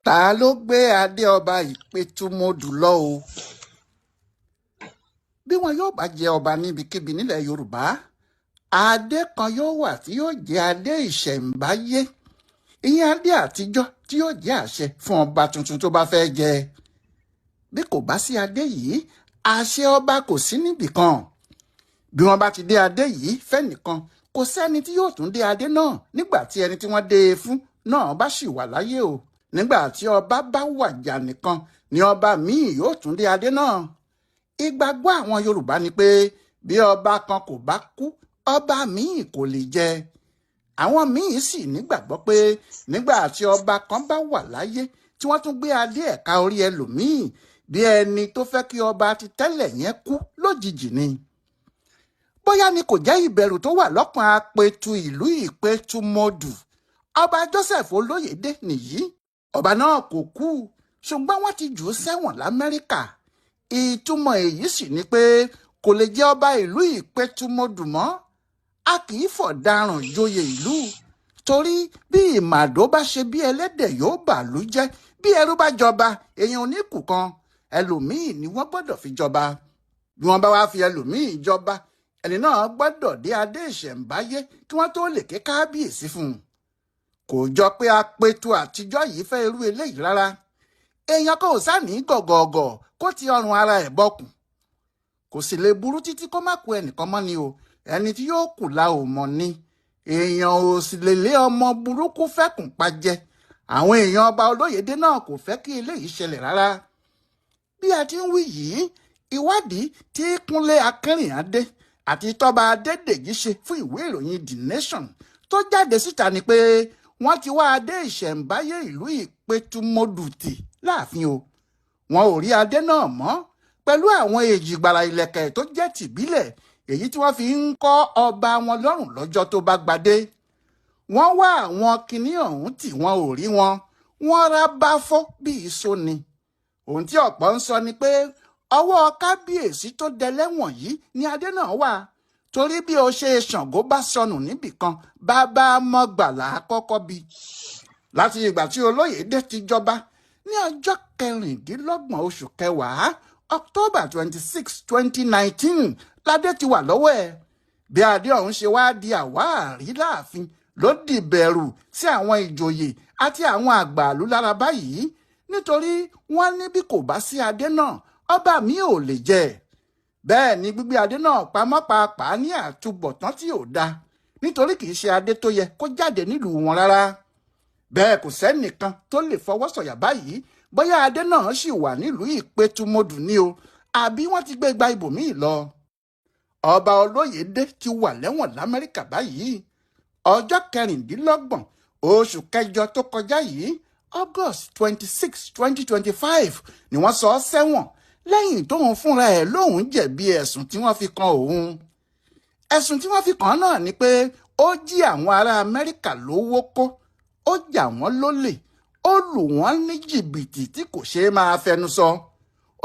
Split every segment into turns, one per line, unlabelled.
ta ló gbé adé ọba ìpetu modu lọ o? Bí wọn yóò bá jẹ ọba níbikíbi nílẹ̀ Yorùbá, adé kan yóò wà tí yóò jẹ́ adé ìṣẹ̀ǹbáyé, ìyẹn adé àtijọ́ tí yóò jẹ́ àṣẹ fún ọba tuntun tó bá fẹ́ jẹ. Bí kò bá sí adé yìí, àṣẹ ọba kò sí níbìkan. Bí wọ́n bá ti dé adé yìí fẹ́nìkan, kò sẹ́ni tí yóò tún dé adé náà nígbà tí ẹni tí wọ́n dé e fún náà bá sì wà láyé o. Nígbà tí ọba bá wàjà nìkan ni ọba míì yóò tún dé adé náà. Ìgbàgbọ́ àwọn Yorùbá ni pé bí ọba kan kò bá kú, ọba míì kò lè jẹ. Àwọn míì sì nígbàgbọ́ pé nígbà tí ọba kan bá wà láyé tí wọ́n tún gbé adé ẹ̀ka orí ẹlòmíì, bí ẹni tó fẹ́ kí ọba ti tẹ́lẹ̀ yẹn kú lójijì ni. Bóyá ni kò jẹ́ ìbẹ̀rù tó wà lọ́kàn apetu ìlú ìpetu modu. Ọba Joseph Olóyèdé nìyí. Ọba náà kò kú, ṣùgbọ́n wọ́n ti jù ú sẹ́wọ̀n l'Amẹ́ríkà. Ìtumọ̀ èyí sì ni pé kò lè jẹ́ ọba ìlú ìpetu modu mọ́. A kì í fọ̀daràn joyè ìlú. Torí bí ìmàdó bá ṣe bí ẹlẹ́dẹ̀ yóò bàlú jẹ́. Bí ẹrú bá jọba, èèyàn oníkù kan, ẹlòmíì ni wọ́n gbọ́dọ̀ fi jọba. Bí wọ́n bá wá fi ẹlòmíì jọba, ẹni náà gbọ́dọ̀ dé adé ìṣẹ̀ǹbáyé kí wọ́n tó lè ké kábíyèsí fún un. Kò jọ pé apetu àtijọ́ yìí fẹ́ irú eléyìí rárá. Èèyàn kò sáàní gọ̀gọ̀gọ̀ kó ti ọrùn ara ẹ̀ bọ́kùn. Kò sì lè burú títí kó má kú ẹnìkan mọ́ ni o. Ẹni tí yóò kù la ò mọ̀ ni. Èèyàn ò sì lè lé ọmọ burúkú fẹ́kùn pa jẹ. Àwọn èèyàn ọba Olóyèdé náà kò fẹ́ kí eléyìí ṣẹlẹ̀ rárá. Bí a ti ń wí yìí, ìwádìí tí Kúnlé Akínrìnádé àti Tọ́ba Adédèjì ṣe fún ìwé ìròyìn The Nation tó jáde síta ni pé wọ́n ti wá adé ìṣẹ̀ǹbáyé ìlú ìpetu modu tì láàfin o. Wọn ò rí adé náà mọ́ pẹ̀lú àwọn èjìgbàrà ìlẹ̀kẹ̀ tó jẹ́ tìbílẹ̀ èyí tí wọ́n fi ń kọ́ ọba wọn lọ́rùn lọ́jọ́ tó bá gbadé. Wọ́n wá àwọn kinní ọ̀hún tí wọn ò rí wọn. Wọ́n rá bá fọ́ bí iṣó ni. Ohun tí ọ̀pọ̀ ń sọ ni pé ọwọ́ kábíyèsí tó dẹlẹ́wọ̀n yìí ni adé náà wà. Torí bí o ṣe Ṣàngó bá sọnù níbìkan, bàbá mọ́gbàlá kọ́kọ́ bí. Láti ìgbà tí Olóyèdé ti jọba ní ọjọ́ 26 oṣù kẹwàá October 26, 2019 ládé ti wà lọ́wọ́ ẹ̀. Bí adé ọ̀hún ṣe wá di àwáàrí láàfin ló dìbẹ̀rù sí àwọn ìjòyè àti àwọn àgbàlú lára báyìí, nítorí wọ́n ní bí kò bá sí adé náà ọba mi ò lè jẹ. Bẹ́ẹ̀ ni gbígbé adé náà pamọ́ pàápàá ní àtúbọ̀tán tí ò dáa, nítorí kì í ṣe adé tó yẹ kó jáde nílùú wọn rárá. Bẹ́ẹ̀ kò sẹ́nìkan tó lè fọwọ́ sọ̀yà báyìí bóyá adé náà sì wà nílùú ìpetu modu ni o, àbí wọ́n ti gbé gba ibòmíì lọ. Ọba Olóyèdé ti wà lẹ́wọ̀n l'Amẹ́ríkà báyìí. Ọjọ́ 26 oṣù kẹjọ tó kọjá yìí, August 26, 2025 ni wọ́n sọ ọ́ sẹ́wọ̀n lẹ́yìn tóun fúnra ẹ̀ lóun jẹ̀bi ẹ̀sùn tí wọ́n fi kan òun. Ẹ̀sùn tí wọ́n fi kàn án náà ni pé ó jí àwọn ará Amẹ́ríkà lówó kó, ó jà wọ́n lólè, ó lù wọ́n ní jìbìtì tí kò ṣeé máa fẹnu sọ.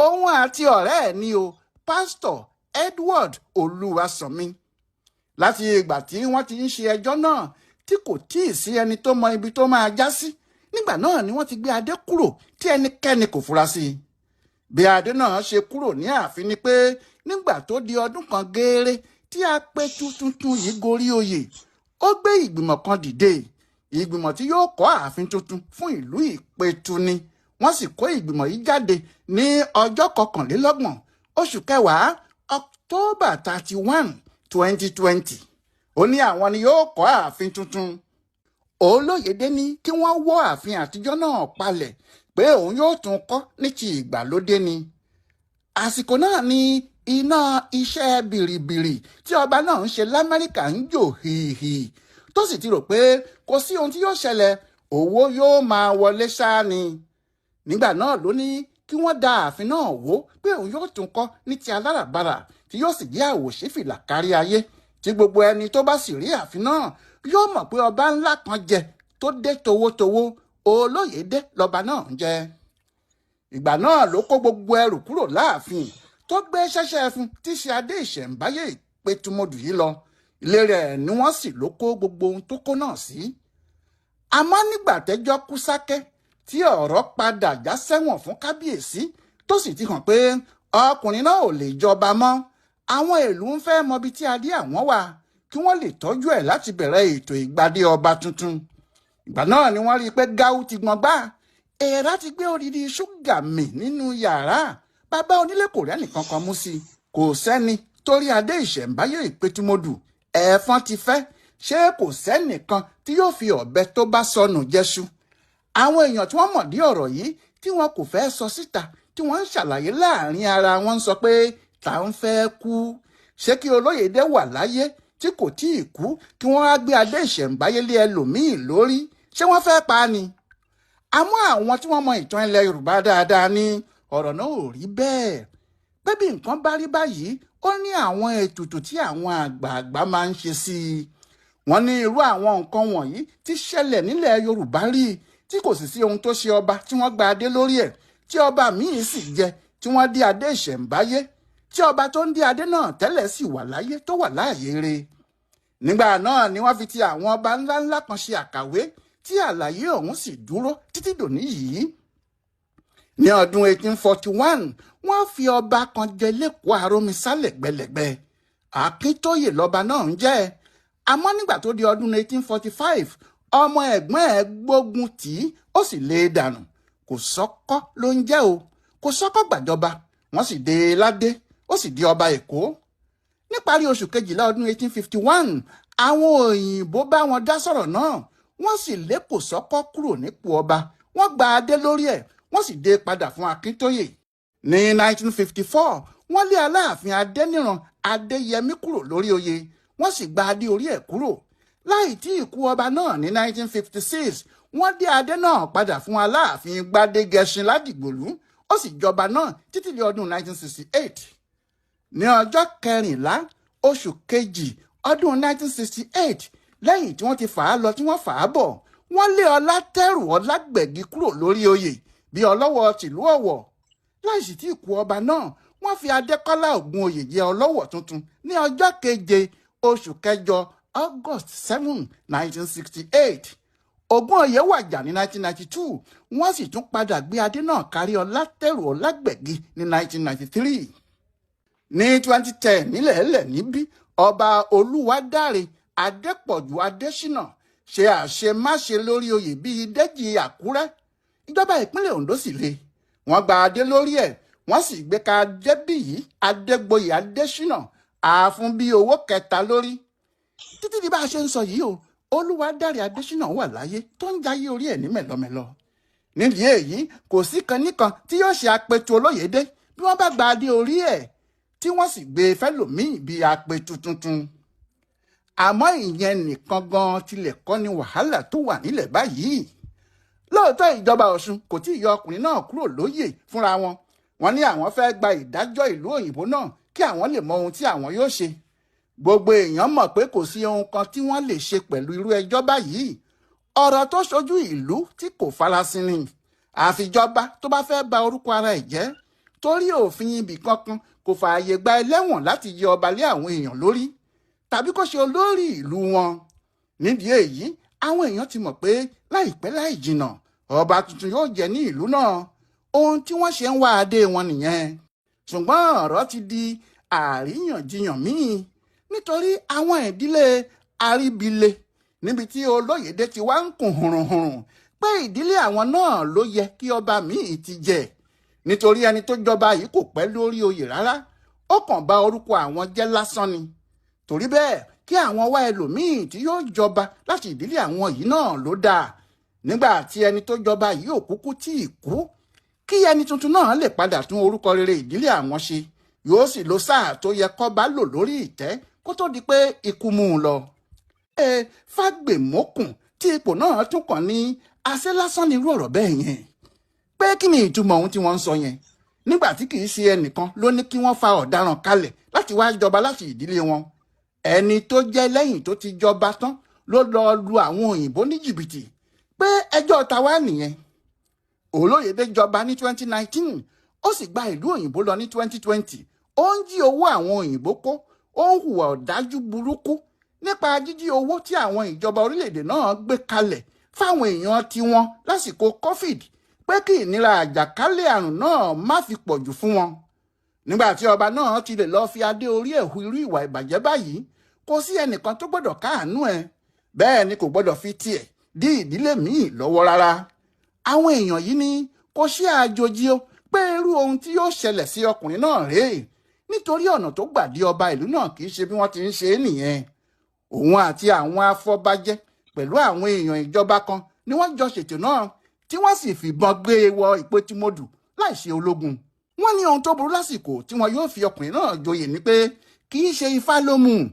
Òun àti ọ̀rẹ́ ẹ̀ ni o, pásítọ̀ Edward Olúwaṣọ̀mí. Láti ìgbà tí wọ́n ti ń ṣe ẹjọ́ náà tí kò tíì sí ẹni tó mọ ibi tó máa já sí, nígbà náà ni wọ́n ti gbé adé kúrò tí ẹnikẹ́ni kò fura sí i. Bí adé náà ṣe kúrò ní ààfin ni pé nígbà tó di ọdún kan gééré tí apetu tuntun yìí gorí oyè, ó gbé ìgbìmọ̀ kan dìde. Ìgbìmọ̀ tí yóò kọ́ ààfin tuntun fún ìlú ìpetu ni. Wọ́n sì kó ìgbìmọ̀ yìí jáde ní ọjọ́ 29 oṣù kẹwàá October 31, 2020. Ó ní àwọn ni yóò kọ́ ààfin tuntun. Olóyèdé ní kí wọ́n wó ààfin àtijọ́ náà palẹ̀ pé òun yóò tún kọ́ ní ti ìgbàlódé ni. Àsìkò náà ni iná iṣẹ́ bìrìbìrì tí ọba náà ń ṣe l'Amẹ́ríkà ń jò hìhì, tó sì ti rò pé kò sí ohun tí yóò ṣẹlẹ̀, owó yóò máa wọlé ṣáá ni. Nígbà náà ló ní kí wọ́n da ààfin náà wó pé òun yóò tún kọ́ ní ti aláràbarà tí yóò sì jẹ́ àwòṣífìlà kárí ayé, tí gbogbo ẹni tó bá sì rí ààfin náà yóò mọ̀ pé ọba ńlá kan jẹ tó dé towótowó. Olóyèdé lọba náà ń jẹ. Ìgbà náà ló kó gbogbo ẹrù kúrò láàfin tó gbé ṣẹ́ṣẹ́ fún tí ṣe adé ìṣẹ̀ǹbáyé ìpetu modu yìí lọ. Ilé rẹ̀ ni wọ́n sì ló kó gbogbo ohun tó kó náà sí. Àmọ́ nígbà tẹ́jọ́ kú sákẹ́ tí ọ̀rọ̀ padà já sẹ́wọ̀n fún kábíyèsí tó sì ti hàn pé ọkùnrin náà ò lè jọba mọ́. Àwọn ìlú ń fẹ́ mọbi tí adé àwọn wà kí wọ́n lè tọ́jú ẹ̀ láti bẹ̀rẹ̀ ètò ìgbadé ọba tuntun. Ìgbà náà ni wọ́n rí i pé gáú ti gbọ́n gbá. Èèrà ti gbé odidi ṣúgà mì nínú yàrá. Bàbá onílé kò rẹ́nì kankan mú sí i. Kò sẹ́ni torí adé ìṣẹ̀ǹbáyé ìpetu modu. Ẹ̀fọn ti fẹ́. Ṣé kò sẹ́nìkan tí yóò fi ọ̀bẹ tó bá sọnù jẹ́ṣu? Àwọn èèyàn tí wọ́n mọ̀ dí ọ̀rọ̀ yìí tí wọn kò fẹ́ sọ síta tí wọ́n ń ṣàlàyé láàrin ara wọn sọ pé ta ń fẹ́ kú. Ṣé kí Olóyèdé wà láyé tí kò tí ì kú kí wọ́n á gbé adé ìṣẹ̀ǹbáyé lé ẹlòmíì lórí? Ṣé wọ́n fẹ́ pa á ni? Àmọ́ àwọn tí wọ́n mọ ìtàn ilẹ̀ Yorùbá dáadáa ní ọ̀rọ̀ náà ò rí bẹ́ẹ̀. Pé bí nǹkan bá rí báyìí, ó ní àwọn ètùtù tí àwọn àgbààgbà máa ń ṣe sí i. Wọ́n ní irú àwọn nǹkan wọ̀nyí tí ṣẹlẹ̀ nílẹ̀ Yorùbá rí tí kò sì sí ohun tó ṣe ọba tí wọ́n gba adé lórí ẹ̀ tí ọba míì sì jẹ tí wọ́n dé adé ìṣẹ̀ǹbáyé tí ọba tó ń dé adé náà tẹ́lẹ̀ sì wà láyé tó wà láàyè rẹ̀. Nígbà náà ni wọ́n fi ti àwọn ọba ńláńlá kan ṣe àkàwé tí àlàyé ọ̀hún sì dúró títí dòní yìí. Ní ọdún 1841 wọ́n fi ọba kan jẹ lẹ́kọ̀ọ́ Àrómisá lẹ́gbẹ̀lẹ́gbẹ̀. Akíntóyè lọ́ba náà ń jẹ́. Àmọ́ nígbà tó di ọdún 1845 ọmọ ẹ̀gbọ́n ẹ̀ gbógun tì í ó sì lé e dànù. Kò sọ́kọ́ ló ń jẹ́ o. Kò sọ́kọ́ gbàjọba. Wọ́n sì dé e ládé. Ó sì di ọba Èkó. Níparí oṣù kejìlá ọdún 1851 àwọn òyìnbó bá wọn dá sọ̀rọ̀ náà. Wọ́n sì lé Kò sọ́kọ́ kúrò nípò ọba. Wọ́n gba adé lórí ẹ̀. Wọ́n sì dé e padà fún Akíntóyè. Ní 1954 wọ́n lé Aláàfin Adéníran Adéyẹmí kúrò lórí oyè. Wọ́n sì gba adé orí ẹ̀ kúrò. Láì tí ìkú ọba náà ní 1956 wọ́n dé adé náà padà fún Aláàfin Gbádégẹṣin Ládìgbòlú. Ó sì jọba náà títí di ọdún 1968. Ní ọjọ́ 14 oṣù kejì ọdún 1968 lẹ́yìn tí wọ́n ti fà á lọ tí wọ́n fà á bọ̀ wọ́n lé Ọlátẹ́rù Ọlágbẹ̀gì kúrò lórí oyè bí Ọlọ́wọ̀ tìlú Ọ̀wọ̀. Láìsí tí ìkú ọba náà wọ́n fi Adékọ́lá Ògúnoyè jẹ Ọlọ́wọ̀ tuntun ní ọjọ́ 7 oṣù kẹjọ August 7, 1968. Ògúnoyè wàjà ní 1992 wọ́n sì tún padà gbé adé náà kárí Ọlátẹ́rù Ọlágbẹ̀gì ní 1993. Ní 2010 nílẹ̀ẹ́lẹ̀ níbí ọba Olúwadáre Adépọ̀jù Adéṣínà ṣe àṣemáṣe lórí oyè bíi Déjì Àkúrẹ́. Ìjọba ìpínlẹ̀ Ondo sì le. Wọ́n gba adé lórí ẹ̀ wọ́n sì gbé ka Adébíyì Adégbóyè Adéṣínà ààfún bíi owó kẹta lórí. Títí di bá a ṣe ń sọ yìí o Olúwadáre Adéṣínà wà láyé tó ń jayé orí ẹ̀ ní mẹ̀lọmẹ̀lọ. Nídìí èyí kò sí kan níkan tí yóò ṣe apẹ̀tù Olóyèdé bí wọ́n bá gba adé orí ẹ̀ tí wọ́n sì gbé fẹ́lòmíì bíi apẹ̀tù tuntun. Àmọ́ ìyẹn nìkan gan tilẹ̀ kọ́ ni wàhálà tó wà nílẹ̀ báyìí. Lóòótọ́ ìjọba Ọ̀ṣun kò tí ì yọ ọkùnrin náà kúrò lóyè fúnra wọn. Wọ́n ní àwọn fẹ́ gba ìdájọ́ ìlú òyìnbó náà kí àwọn lè mọ ohun tí àwọn yóò ṣe. Gbogbo èèyàn mọ̀ pé kò sí ohun kan tí wọ́n lè ṣe pẹ̀lú irú ẹjọ́ báyìí. Ọ̀rọ̀ tó ṣojú ìlú tí kò farasin ni. Àfijọba tó bá fẹ́ ba orúkọ ara ẹ̀ jẹ́ torí òfin ibì kankan kò fààyè gba ẹlẹ́wọ̀n láti yẹ ọba lé àwọn èèyàn lórí tàbí kó ṣe olórí ìlú wọn. Nídìí èyí àwọn èèyàn ti mọ̀ pé láìpẹ́ láì jìnnà ọba tuntun yóò jẹ ní ìlú náà. Ohun tí wọ́n ṣe ń wá adé wọn nìyẹn. Ṣùgbọ́n ọ̀rọ̀ ti di àríyànjiyàn míì nítorí àwọn ìdílé Aríbile níbi tí Olóyèdé ti wá ń kùn hùrùnhùrùn pé ìdílé àwọn náà ló yẹ kí ọba míì ti jẹ nítorí ẹni tó jọba yìí kò pẹ́ lórí oyè rárá. Ó kàn bà orúkọ àwọn jẹ́ lásán ni. Torí bẹ́ẹ̀ kí àwọn wá ẹlòmíì tí yóò jọba láti ìdílé àwọn yìí náà ló dáa. Nígbà tí ẹni tó jọba yìí ò kúkú tí ì kú kí ẹni tuntun náà lè padà tún orúkọ rere ìdílé àwọn ṣe yóò sì lo sáà tó yẹ kọ́ba lò lórí ìtẹ́ kó tó di pé ikú mú un lọ. Fágbèmókùn tí ipò náà tún kàn ní àṣẹ lásán ní irú ọ̀rọ̀ bẹ́ẹ̀ yẹn. Pé kí ni ìtumọ̀ ohun tí wọ́n ń sọ yẹn nígbà tí kì í ṣe ẹnìkan ló ní kí wọ́n fa ọ̀daràn kalẹ̀ láti wá jọba láti ìdílé wọn. Ẹni tó jẹ́ lẹ́yìn tó ti jọba tán ló lọ lu àwọn òyìnbó ní jìbìtì. Pé ẹjọ́ ta wá nìyẹn. Olóyèdé jọba ní 2019 ó sì gba ìlú òyìnbó lọ ní 2020. Ó ń jí owó àwọn òyìnbó kó. Ó ń hùwà ọ̀dájú burúkú nípa jíjí owó tí àwọn ìjọba orílẹ̀-èdè náà gbé kalẹ̀ fáwọn èèyàn tiwọn lásìkò COVID pé kí ìnira àjàkálẹ̀ àrùn náà má fi pọ̀jù fún wọn. Nígbà tí ọba náà ti lè lọ́ọ́ fi adé orí ẹ̀ hu irú ìwà ìbàjẹ́ báyìí, kò sí ẹnìkan tó gbọ́dọ̀ káàánú ẹ̀, bẹ́ẹ̀ ni kò gbọ́dọ̀ fi tiẹ̀ dí ìdílé míì lọ́wọ́ rárá. Àwọn èèyàn yìí ni kò ṣe àjòjì o pé irú ohun tí yóò ṣẹlẹ̀ sí ọkùnrin náà rèé, nítorí ọ̀nà tó gbà di ọba ìlú náà kì í ṣe bí wọ́n ti ń ṣe é nìyẹn. Òun àti àwọn afọbajẹ pẹ̀lú àwọn èèyàn ìjọba kan ni wọ́n jọ ṣètò náà, tí wọ́n sì fìbọn gbé e wọ ìpẹ́tù modu láì ṣe ológun. Wọ́n ní ohun tó burú lásìkò tí wọn yóò fi ọkùnrin náà joyè ni pé kì í ṣe ifá ló mú un.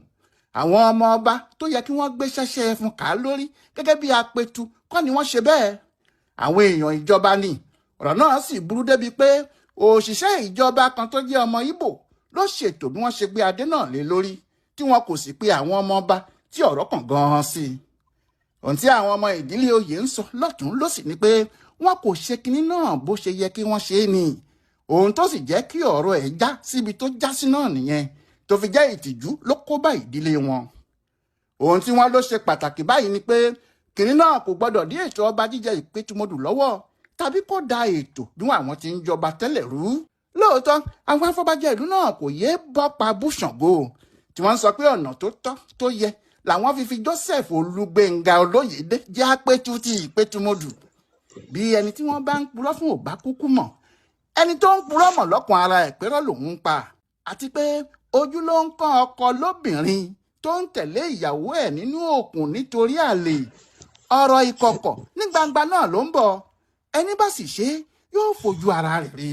Àwọn ọmọ ọba tó yẹ kí wọ́n gbé ṣẹ́ṣẹ́ fún ká lórí gẹ́gẹ́ bí apẹtu kọ́ ni wọ́n ṣe bẹ́ẹ̀. Àwọn èèyàn ìjọba ni. Ọ̀rọ̀ náà sì burú débi pé òṣìṣẹ́ ìjọba kan tó jẹ́ ọmọ Ìgbò ló ṣètò bí wọ́n ṣe gbé adé náà lé lórí, tí wọn kò sì pe àwọn ọmọ ọba tí ọ̀rọ̀ kàn gan-an sí i. Ohun tí àwọn ọmọ ìdílé oyè ń sọ lọ́tún lósì ni pé wọn kò ṣe kinní náà bó ṣe yẹ kí wọ́n ṣe é ni. Ohun tó sì jẹ́ kí ọ̀rọ̀ ẹ̀ já síbi tó já sí náà nìyẹn, tó fi jẹ́ ìtìjú ló kó bá ìdílé wọn. Ohun tí wọ́n ló ṣe pàtàkì báyìí ni pé kinní náà kò gbọ́dọ̀ dí ètò ọba jíjẹ ìpẹ́tù modu lọ́wọ́, tàbí kó da ètò bí àwọn ti ń jọba tẹ́lẹ̀ rú. Lóòótọ́ àwọn afọbajẹ ìlú náà kò yéé bọ́ pa búṣàngó, tí wọ́n sọ pé ọ̀nà tó tọ́ tó yẹ làwọn fi Joseph Olúgbénga Olóyèdé jẹ́ apẹ́tù ti ìpẹ́tù modu. Bí ẹni tí wọ́n bá ń purọ́ fún ò bá kúkú mọ̀, ẹni tó ń purọ́ mọ̀ lọ́kàn ara ẹ̀ pẹ́rọ́ lòun ń pa, àti pé ojú ló ń kán ọkọ lóbìnrin tó ń tẹ̀lé ìyàwó ẹ̀ nínú òkun nítorí àlè. Ọ̀rọ̀ ìkọ̀kọ̀ ní gbangba náà ló ń bọ̀, ẹni bá sì ṣe yóò fojú ara rẹ̀ rí.